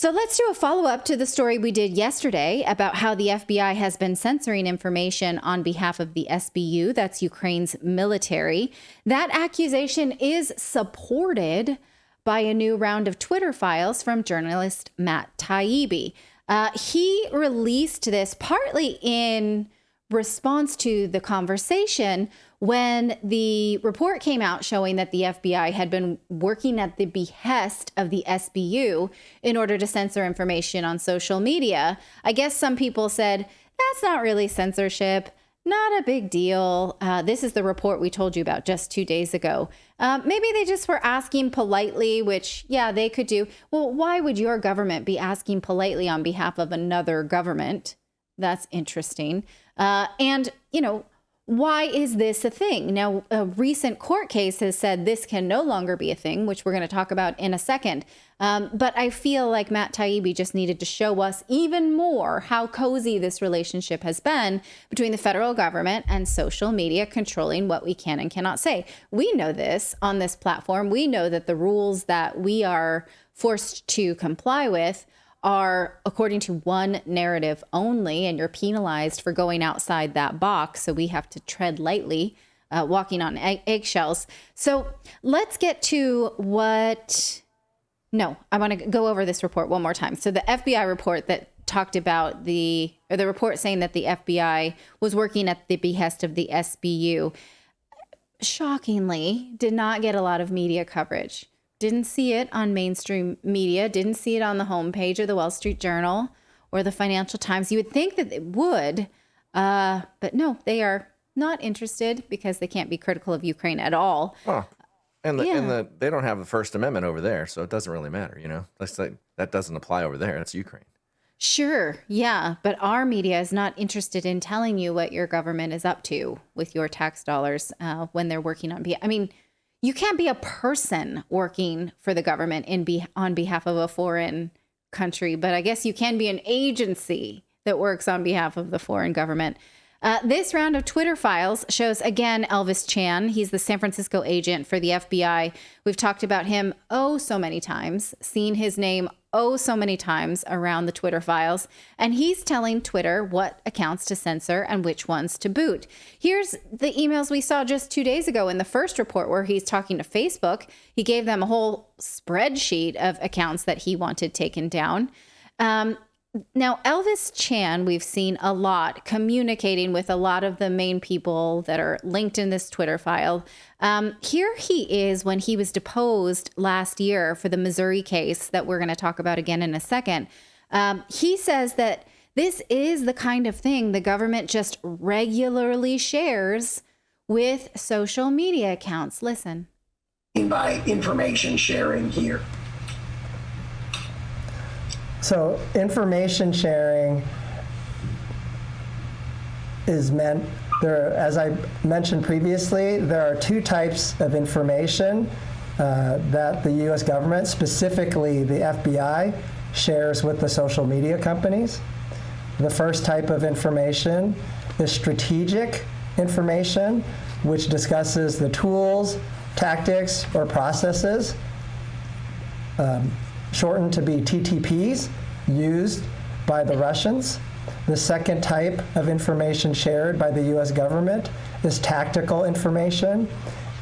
So let's do a follow-up to the story we did yesterday about how the FBI has been censoring information on behalf of the SBU, that's Ukraine's military. That accusation is supported by a new round of Twitter files from journalist Matt Taibbi. He released this partly in response to the conversation when the report came out showing that the FBI had been working at the behest of the SBU in order to censor information on social media. I guess some people said, that's not really censorship, not a big deal. This is the report we told you about just 2 days ago. Maybe they just were asking politely, which, yeah, they could do. Well, why would your government be asking politely on behalf of another government? That's interesting. And, you know, why is this a thing? Now, a recent court case has said this can no longer be a thing, which we're going to talk about in a second. But I feel like Matt Taibbi just needed to show us even more how cozy this relationship has been between the federal government and social media controlling what we can and cannot say. We know this on this platform. We know that the rules that we are forced to comply with are according to one narrative only, and you're penalized for going outside that box. So we have to tread lightly, walking on eggshells. So let's get to I want to go over this report one more time. So the FBI report that talked about the report saying that the FBI was working at the behest of the SBU, shockingly, did not get a lot of media coverage. Didn't see it on mainstream media, didn't see it on the homepage of the Wall Street Journal or the Financial Times. You would think that it would, but no, they are not interested because they can't be critical of Ukraine at all. Oh, and they don't have the First Amendment over there, so it doesn't really matter, you know? That's like, that doesn't apply over there. It's Ukraine. Sure, yeah, but our media is not interested in telling you what your government is up to with your tax dollars when they're working on behalf. I mean, you can't be a person working for the government on behalf of a foreign country, but I guess you can be an agency that works on behalf of the foreign government. This round of Twitter files shows, again, Elvis Chan. He's the San Francisco agent for the FBI. We've talked about him so many times, seen his name so many times around the Twitter files. And he's telling Twitter what accounts to censor and which ones to boot. Here's the emails we saw just 2 days ago in the first report where he's talking to Facebook. He gave them a whole spreadsheet of accounts that he wanted taken down. Now, Elvis Chan, we've seen a lot communicating with a lot of the main people that are linked in this Twitter file. Here he is when he was deposed last year for the Missouri case that we're going to talk about again in a second. He says that this is the kind of thing the government just regularly shares with social media accounts. Listen. By information sharing here. So information sharing is meant, as I mentioned previously, there are two types of information that the U.S. government, specifically the FBI, shares with the social media companies. The first type of information is strategic information, which discusses the tools, tactics, or processes shortened to be TTPs, used by the Russians. The second type of information shared by the U.S. government is tactical information.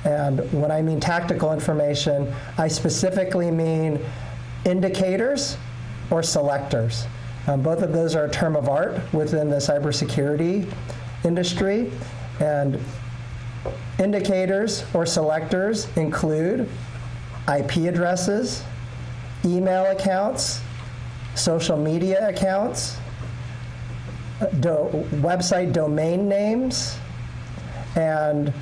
And when I mean tactical information, I specifically mean indicators or selectors. Both of those are a term of art within the cybersecurity industry. And indicators or selectors include IP addresses, email accounts, social media accounts, website domain names, and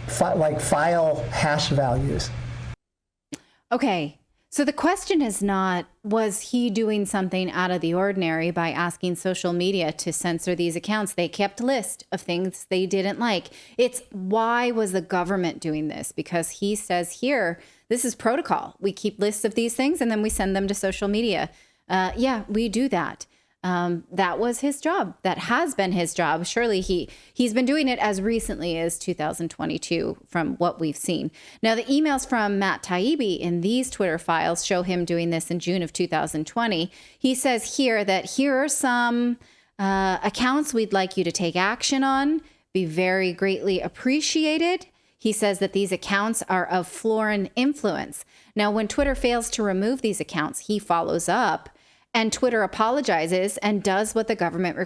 file hash values. Okay, so the question is not, was he doing something out of the ordinary by asking social media to censor these accounts? They kept a list of things they didn't like. It's why was the government doing this? Because he says here, this is protocol. We keep lists of these things and then we send them to social media. Yeah, we do that. That was his job. That has been his job. Surely he's been doing it as recently as 2022 from what we've seen. Now, the emails from Matt Taibbi in these Twitter files show him doing this in June of 2020. He says here that here are some accounts we'd like you to take action on. Be very greatly appreciated. He says that these accounts are of foreign influence. Now, when Twitter fails to remove these accounts, he follows up. And Twitter apologizes and does what the government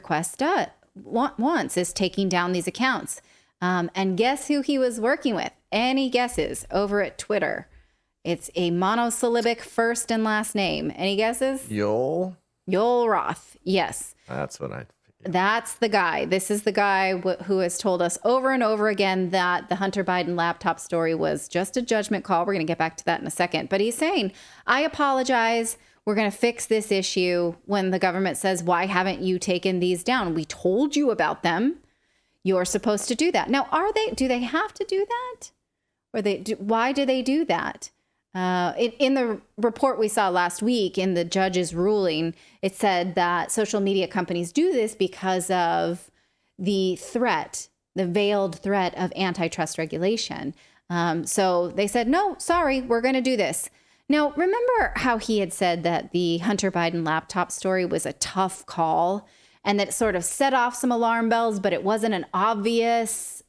wants, is taking down these accounts. And guess who he was working with? Any guesses over at Twitter? It's a monosyllabic first and last name. Any guesses? Yoel Roth. Yes. That's what I... That's the guy. This is the guy who has told us over and over again that the Hunter Biden laptop story was just a judgment call. We're going to get back to that in a second. But he's saying, I apologize. We're going to fix this issue. When the government says, why haven't you taken these down? We told you about them. You're supposed to do that. Now, do they have to do that? Or why do they do that? In the report we saw last week in the judge's ruling, it said that social media companies do this because of the veiled threat of antitrust regulation. So they said, no, sorry, we're going to do this. Now, remember how he had said that the Hunter Biden laptop story was a tough call and that it sort of set off some alarm bells, but it wasn't an obvious,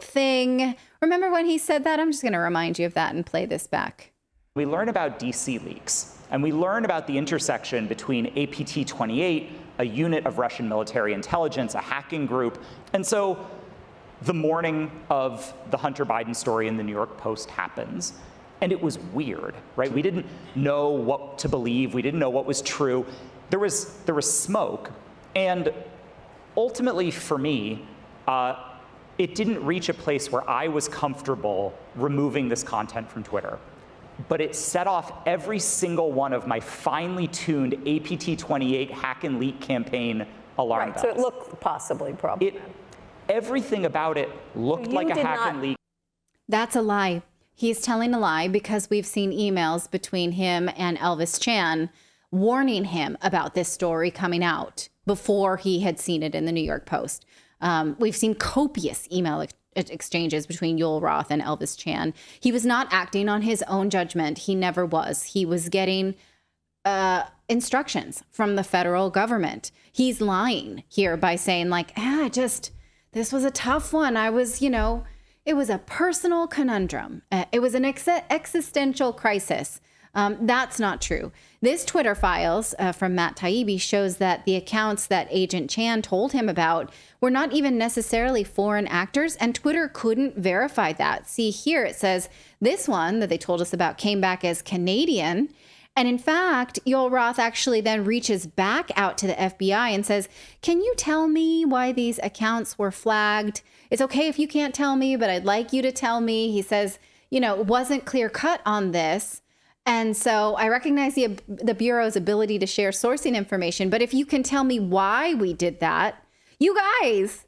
thing. Remember when he said that? I'm just going to remind you of that and play this back. We learn about DC leaks, and we learn about the intersection between APT-28, a unit of Russian military intelligence, a hacking group. And so the morning of the Hunter Biden story in the New York Post happens. And it was weird, right? We didn't know what to believe. We didn't know what was true. There was smoke. And ultimately, for me, it didn't reach a place where I was comfortable removing this content from Twitter. But it set off every single one of my finely tuned APT-28 hack and leak campaign alarm bells. So it looked possibly problematic. Everything about it looked like a hack and leak. That's a lie. He's telling a lie because we've seen emails between him and Elvis Chan warning him about this story coming out before he had seen it in the New York Post. We've seen copious email exchanges between Yoel Roth and Elvis Chan. He was not acting on his own judgment. He never was. He was getting instructions from the federal government. He's lying here by saying this was a tough one. It was a personal conundrum. It was an existential crisis. That's not true. This Twitter files from Matt Taibbi shows that the accounts that Agent Chan told him about were not even necessarily foreign actors, and Twitter couldn't verify that. See here, it says this one that they told us about came back as Canadian. And in fact, Yoel Roth actually then reaches back out to the FBI and says, can you tell me why these accounts were flagged? It's okay if you can't tell me, but I'd like you to tell me. He says, it wasn't clear cut on this. And so I recognize the Bureau's ability to share sourcing information. But if you can tell me why we did that, you guys,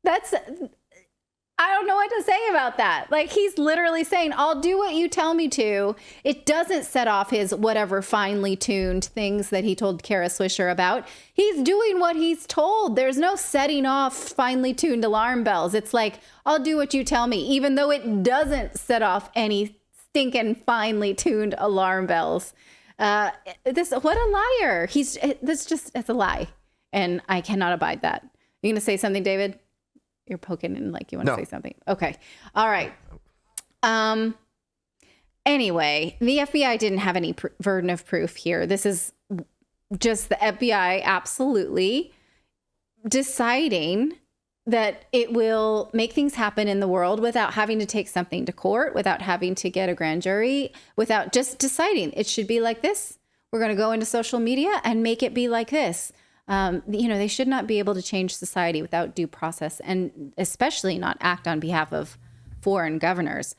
I don't know what to say about that. He's literally saying, I'll do what you tell me to. It doesn't set off his whatever finely tuned things that he told Kara Swisher about. He's doing what he's told. There's no setting off finely tuned alarm bells. It's I'll do what you tell me, even though it doesn't set off any stinking finely tuned alarm bells. What a liar. It's a lie. And I cannot abide that. You going to say something, David? You're poking in you want to say something. Okay. All right. Anyway, the FBI didn't have any burden of proof here. This is just the FBI absolutely deciding that it will make things happen in the world without having to take something to court, without having to get a grand jury, without just deciding it should be like this. We're going to go into social media and make it be like this. They should not be able to change society without due process, and especially not act on behalf of foreign governments.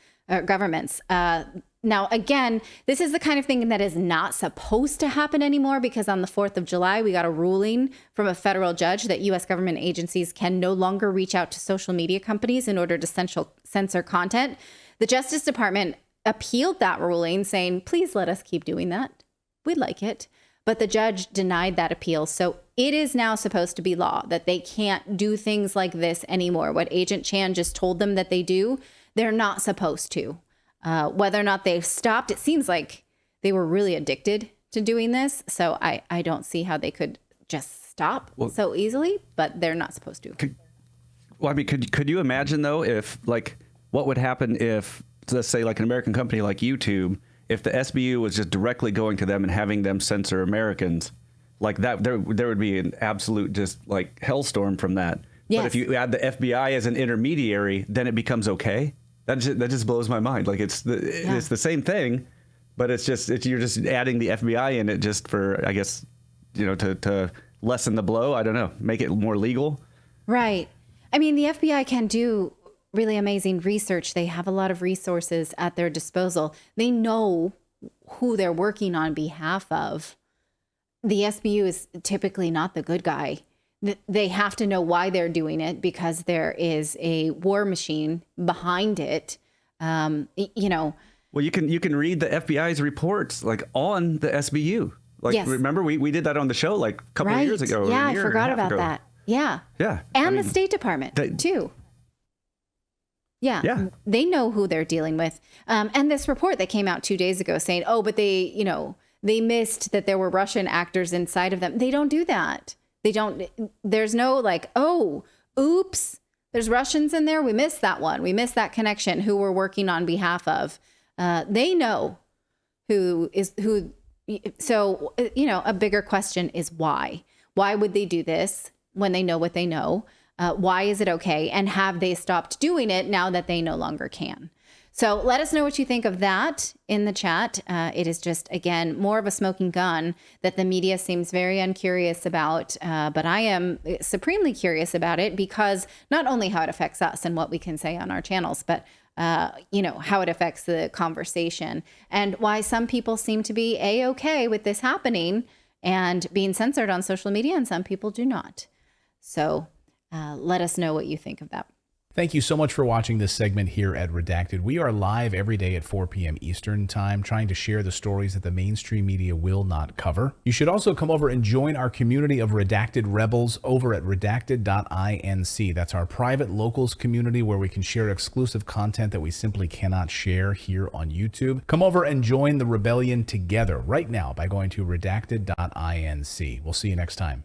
Now, again, this is the kind of thing that is not supposed to happen anymore, because on the 4th of July, we got a ruling from a federal judge that U.S. government agencies can no longer reach out to social media companies in order to censor content. The Justice Department appealed that ruling, saying, please let us keep doing that. We'd like it. but the judge denied that appeal. So it is now supposed to be law that they can't do things like this anymore. What Agent Chan just told them that they do, they're not supposed to. Whether or not they've stopped, it seems like they were really addicted to doing this. So I don't see how they could just stop so easily, but they're not supposed to. Could you imagine, though, if, like, what would happen if, let's say, like an American company like YouTube, if the SBU was just directly going to them and having them censor Americans, like that, there would be an absolute just like hellstorm from that. Yes. But if you add the FBI as an intermediary, then it becomes okay. That just blows my mind. Like it's the same thing, but you're just adding the FBI in it just for, I guess, to lessen the blow. I don't know, make it more legal. Right. I mean, the FBI can do really amazing research. They have a lot of resources at their disposal. They know who they're working on behalf of. The SBU is typically not the good guy. They have to know why they're doing it because there is a war machine behind it. Well, you can read the FBI's reports like on the SBU. Like, yes. Remember we did that on the show like a couple of years ago. Yeah, I forgot about that. Yeah. Yeah. And the State Department too. Yeah. They know who they're dealing with. And this report that came out 2 days ago saying, but they missed that there were Russian actors inside of them. They don't do that. They don't. There's no like, oops, there's Russians in there. We missed that one. We missed that connection who we're working on behalf of. They know who is who. So, a bigger question is why? Why would they do this when they know what they know? Why is it okay? And have they stopped doing it now that they no longer can? So let us know what you think of that in the chat. It is just, again, more of a smoking gun that the media seems very uncurious about. But I am supremely curious about it because not only how it affects us and what we can say on our channels, but how it affects the conversation and why some people seem to be A-okay with this happening and being censored on social media and some people do not. So let us know what you think of that. Thank you so much for watching this segment here at Redacted. We are live every day at 4 p.m. Eastern Time, trying to share the stories that the mainstream media will not cover. You should also come over and join our community of Redacted Rebels over at redacted.inc. That's our private locals community where we can share exclusive content that we simply cannot share here on YouTube. Come over and join the rebellion together right now by going to redacted.inc. We'll see you next time.